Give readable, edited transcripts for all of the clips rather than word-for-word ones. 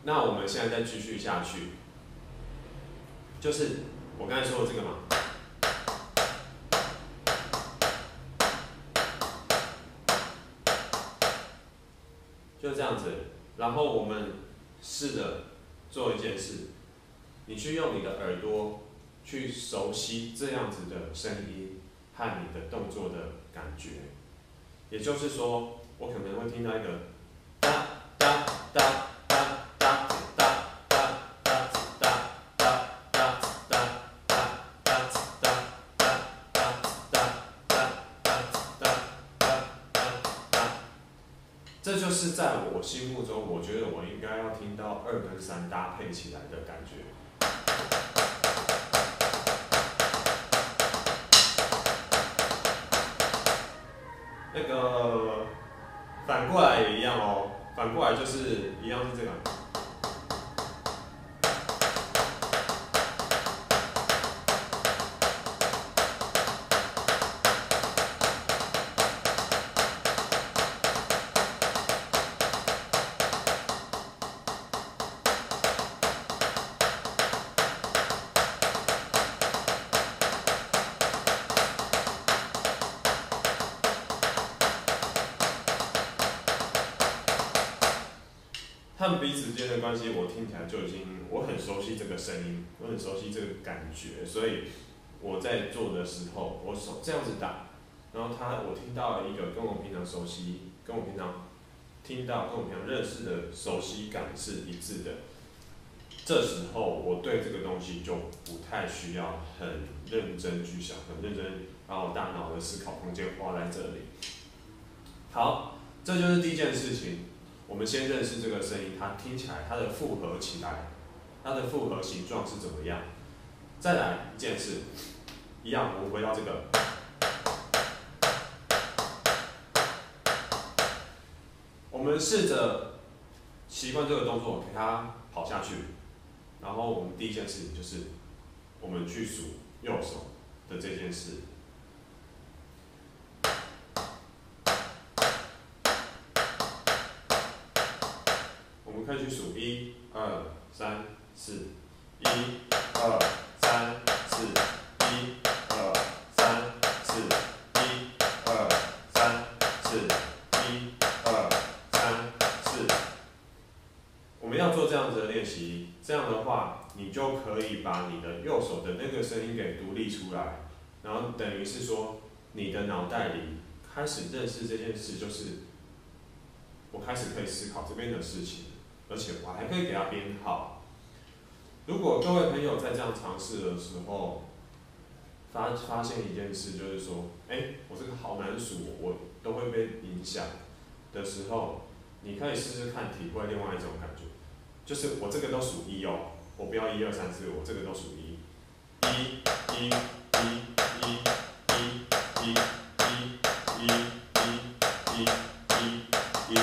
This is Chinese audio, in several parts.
那我们现在再继续下去，就是我刚才说的这个嘛。就这样子，然后我们试着做一件事，你去用你的耳朵去熟悉这样子的声音和你的动作的感觉。也就是说，我可能会听到一个哒哒哒哒哒哒哒哒哒哒哒哒哒，这就是在我心目中，我觉得我应该要听到2跟3搭配起来的感觉。那个反过来也一样哦，反过来就是一样是这个。他们彼此之间的关系，我听起来就已经，我很熟悉这个声音，我很熟悉这个感觉，所以我在做的时候，我手这样子打，然后我听到了一个跟我平常熟悉，跟我平常听到、跟我平常认识的熟悉感是一致的。这时候我对这个东西就不太需要很认真去想，很认真把我大脑的思考空间花在这里。好，这就是第一件事情。我们先认识这个声音，它听起来它的复合起来，它的复合形状是怎么样？再来一件事，一样，我们回到这个，我们试着习惯这个动作，给它跑下去。然后我们第一件事情就是，我们去数右手的这件事。我们可以去数1、2、3、4，1、2、3、4，1、2、3、4，1、2、3、4，1、2、3、4。我们要做这样子的练习，这样的话，你就可以把你的右手的那个声音给独立出来，然后等于是说，你的脑袋里开始认识这件事，就是我开始可以思考这边的事情。而且我还可以给它编号。如果各位朋友在这样尝试的时候，发现一件事，就是说，我这个好难数，我都会被影响的时候，你可以试试看体会另外一种感觉，就是我这个都数1哦，我不要1、2、3、4，我这个都数1，1、1、1、1、1、1、1、1、1、1、1。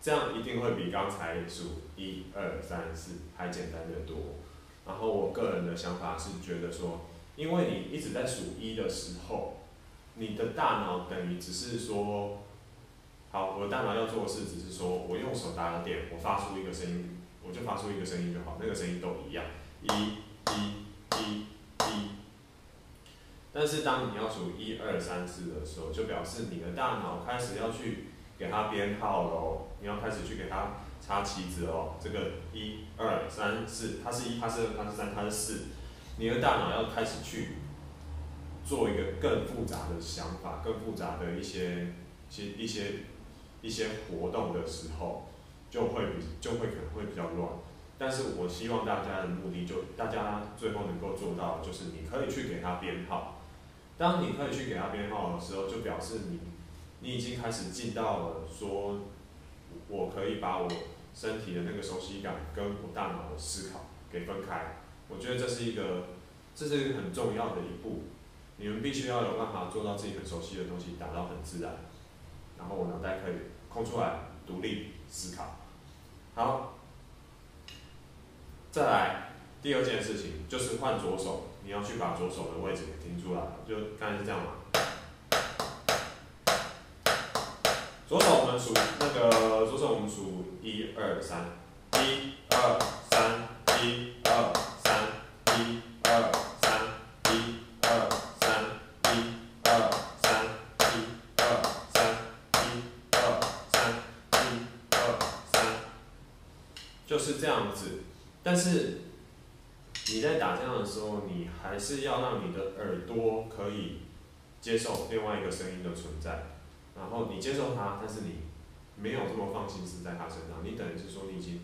这样一定会比刚才数1、2、3、4还简单得多。然后我个人的想法是觉得说，因为你一直在数1的时候，你的大脑等于只是说，好，我的大脑要做的事只是说我用手打个点，我发出一个声音，我就发出一个声音就好，那个声音都一样，1、1、1、1。但是当你要数1、2、3、4的时候，就表示你的大脑开始要去给它编号喽，你要开始去给它插旗子哦。这个1、2、3、4，它是1，它是2，它是3，它是4。你的大脑要开始去做一个更复杂的想法、更复杂的一些活动的时候，就会可能会比较乱。但是我希望大家的目的大家最后能够做到，就是你可以去给它编号。当你可以去给它编号的时候，就表示你已经开始进到了说，我可以把我身体的那个熟悉感跟我大脑的思考给分开。我觉得这是一个很重要的一步。你们必须要有办法做到自己很熟悉的东西打到很自然，然后我脑袋可以空出来独立思考。好，再来第2件事情就是换左手，你要去把左手的位置给听出来。就刚才是这样嘛。左手我们数那个合作时候我们数1、2、3，1、2、3，1、2、3，1、2、3，1、2、3，1、2、3，1、2、3，1、2、3，1、2、3，就是这样子。但是你在打这样的时候，你还是要让你的耳朵可以接受另外一个声音的存在，然后你接受它，但是你没有这么放心思在它身上，你等于是说你已经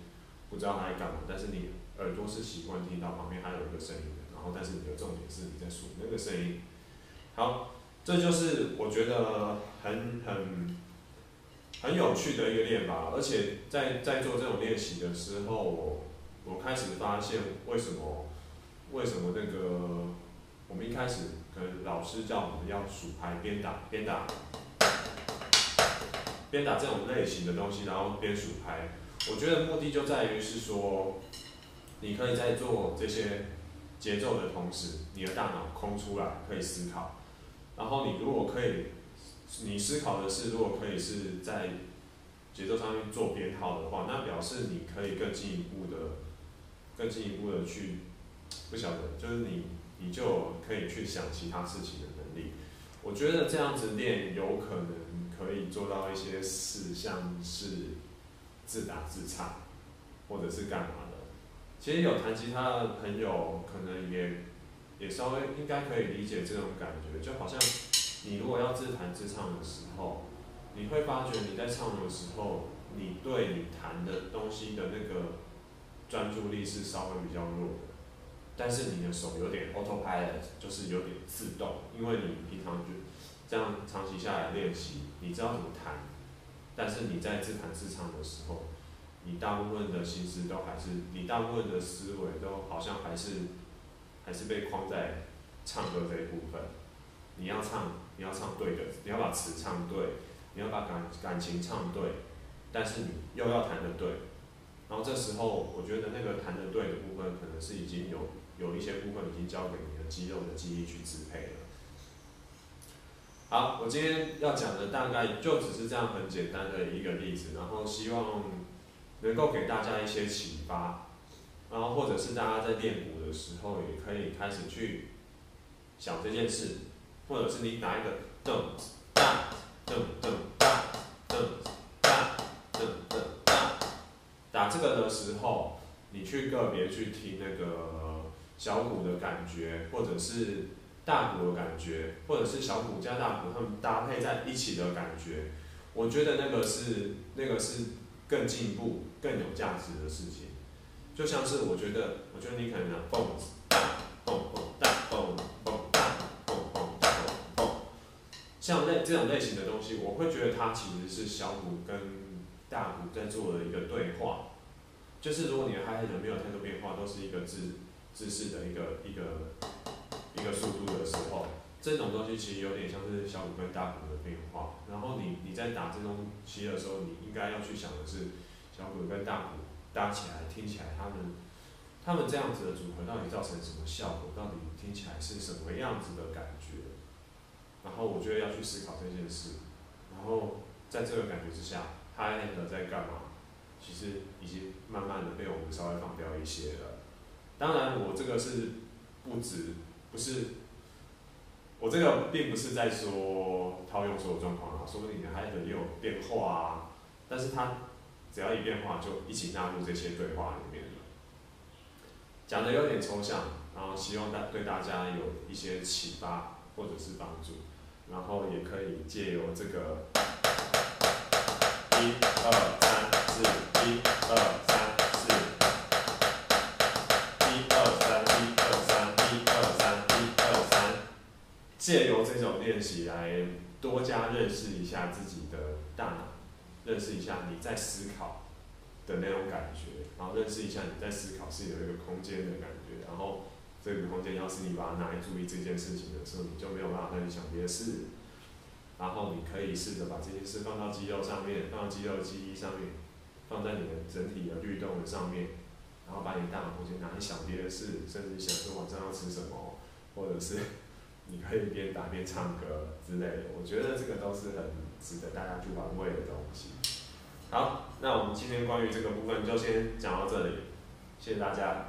不知道它在干嘛，但是你耳朵是习惯听到旁边还有一个声音的，然后但是你的重点是你在数那个声音。好，这就是我觉得很有趣的一个练法，而且在做这种练习的时候，我开始发现为什么那个我们一开始可能老师叫我们要数拍边打这种类型的东西，然后边数拍。我觉得目的就在于是说，你可以在做这些节奏的同时，你的大脑空出来，可以思考。然后你如果可以，你思考的是如果可以是在节奏上面做编号的话，那表示你可以更进一步的去，不晓得，就是你就可以去想其他事情的能力。我觉得这样子练有可能可以做到一些事，像是自打自唱，或者是干嘛的。其实有弹吉他的朋友可能也稍微应该可以理解这种感觉，就好像你如果要自弹自唱的时候，你会发觉你在唱的时候，你对你弹的东西的那个专注力是稍微比较弱的，但是你的手有点 autopilot， 就是有点自动，因为你平常就这样长期下来练习，你知道怎么弹，但是你在自弹自唱的时候，你大部分的心思都还是，你大部分的思维都好像还是被框在唱歌这一部分。你要唱对的，你要把词唱对，你要把感情唱对，但是你又要弹得对。然后这时候，我觉得那个弹得对的部分，可能是已经有一些部分已经交给你的肌肉的记忆去支配了。好，我今天要讲的大概就只是这样很简单的一个例子，然后希望能够给大家一些启发，然后或者是大家在练鼓的时候，也可以开始去想这件事，或者是你打一个噔哒噔噔哒噔哒噔噔哒，打这个的时候，你去个别去听那个小鼓的感觉，或者是大鼓的感觉，或者是小鼓加大鼓它们搭配在一起的感觉，我觉得那个是更进步、更有价值的事情。就像是我觉得你可能拿蹦哒蹦蹦哒蹦蹦哒蹦蹦哒蹦蹦，像这种类型的东西，我会觉得它其实是小鼓跟大鼓在做的一个对话。就是如果你的 hi-hat 没有太多变化，都是一个姿势的一个速度的时候，这种东西其实有点像是小鼓跟大鼓的变化。然后你在打这东西的时候，你应该要去想的是小鼓跟大鼓搭起来，听起来他们这样子的组合到底造成什么效果？到底听起来是什么样子的感觉？然后我觉得要去思考这件事。然后在这个感觉之下 ，hi-hat 在干嘛？其实已经慢慢的被我们稍微放掉一些了。当然，我这个是不是，我这个并不是在说套用所有状况啊，说不定你的 hi-hat 也有变化啊，但是它只要一变化，就一起纳入这些对话里面了。讲的有点抽象，然后希望对大家有一些启发或者是帮助，然后也可以借由这个1、2、3、4、1、2、3、4、1、2、3、1、2、3、1、2、3、1、2、3，借由这种练习来多加认识一下自己的大脑，认识一下你在思考的那种感觉，然后认识一下你在思考是有一个空间的感觉，然后这个空间要是你把它拿来注意这件事情的时候，你就没有办法再去想别的事。然后你可以试着把这件事放到肌肉上面，放到肌肉的记忆上面，放在你的整体的律动的上面，然后把你大脑空间拿来想别的事，甚至想说晚上要吃什么，或者是你可以边打边唱歌之类的。我觉得这个都是很值得大家去玩味的东西。好，那我们今天关于这个部分就先讲到这里，谢谢大家。